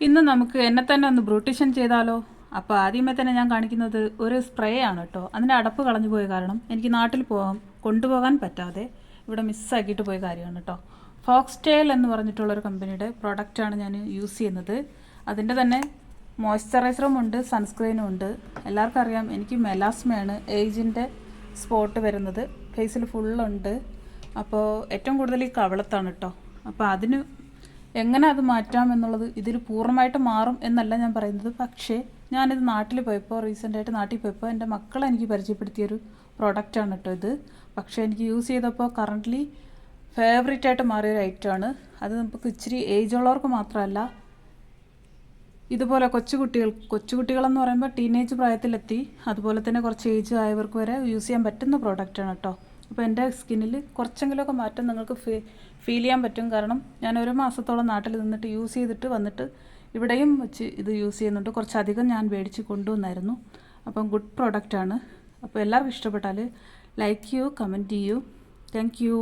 ഇന്ന് നമുക്ക് എന്നെ തന്നെ ഒന്ന് ബ്യൂട്ടീഷ്യൻ ചെയ്താലോ? അപ്പോൾ ആദ്യമേ തന്നെ ഞാൻ കാണിക്കുന്നത് ഒരു സ്പ്രേ ആണ് കേട്ടോ. അതിൻ്റെ അടപ്പ് കളഞ്ഞു പോയ കാരണം എനിക്ക് നാട്ടിൽ കൊണ്ടുപോകാൻ പറ്റാതെ ഇവിടെ മിസ്സാക്കിയിട്ട് പോയ കാര്യമാണ് കേട്ടോ. ഫോക്സ്റ്റെയിൽ എന്ന് പറഞ്ഞിട്ടുള്ളൊരു കമ്പനിയുടെ പ്രോഡക്റ്റാണ് ഞാൻ യൂസ് ചെയ്യുന്നത്. അതിൻ്റെ തന്നെ മോയ്സ്ചറൈസറും ഉണ്ട്, സൺസ്ക്രീനും ഉണ്ട്. എല്ലാവർക്കും അറിയാം എനിക്ക് മെലാസ്മയാണ് ഏജിൻ്റെ സ്പോട്ട് വരുന്നത്, ഫേസിൽ ഫുള്ളുണ്ട്. അപ്പോൾ ഏറ്റവും കൂടുതൽ ഈ കവിളത്താണ് കേട്ടോ. അപ്പോൾ അതിന് എങ്ങനെ അത് മാറ്റാം എന്നുള്ളത് ഇതിൽ പൂർണ്ണമായിട്ട് മാറും എന്നല്ല ഞാൻ പറയുന്നത്. പക്ഷേ ഞാനിത് നാട്ടിൽ പോയപ്പോൾ, റീസെൻ്റായിട്ട് നാട്ടിൽ പോയപ്പോൾ എൻ്റെ മക്കളെ എനിക്ക് പരിചയപ്പെടുത്തിയൊരു പ്രോഡക്റ്റാണ് കേട്ടോ ഇത്. പക്ഷേ എനിക്ക് യൂസ് ചെയ്തപ്പോൾ കറൻ്റ്ലി ഫേവറേറ്റായിട്ട് മാറിയൊരു ഐറ്റമാണ്. അത് നമുക്ക് ഇച്ചിരി ഏജ് ഉള്ളവർക്ക് മാത്രമല്ല, ഇതുപോലെ കൊച്ചുകുട്ടികളെന്ന് പറയുമ്പോൾ ടീനേജ് പ്രായത്തിലെത്തി, അതുപോലെ തന്നെ കുറച്ച് ഏജ് ആയവർക്ക് വരെ യൂസ് ചെയ്യാൻ പറ്റുന്ന പ്രോഡക്റ്റാണ് കേട്ടോ. അപ്പോൾ എൻ്റെ സ്കിന്നിൽ കുറച്ചെങ്കിലുമൊക്കെ മാറ്റം നിങ്ങൾക്ക് ഫീൽ ചെയ്യാൻ പറ്റും. കാരണം ഞാൻ 1 മാസത്തോളം നാട്ടിൽ നിന്നിട്ട് യൂസ് ചെയ്തിട്ട് വന്നിട്ട് ഇവിടെയും വെച്ച് ഇത് യൂസ് ചെയ്യുന്നുണ്ട്. കുറച്ചധികം ഞാൻ മേടിച്ച് കൊണ്ടുവന്നായിരുന്നു. അപ്പം ഗുഡ് പ്രോഡക്റ്റാണ്. അപ്പോൾ എല്ലാവർക്കും ഇഷ്ടപ്പെട്ടാൽ ലൈക്ക് ചെയ്യൂ, കമൻറ്റ് ചെയ്യൂ. Thank you.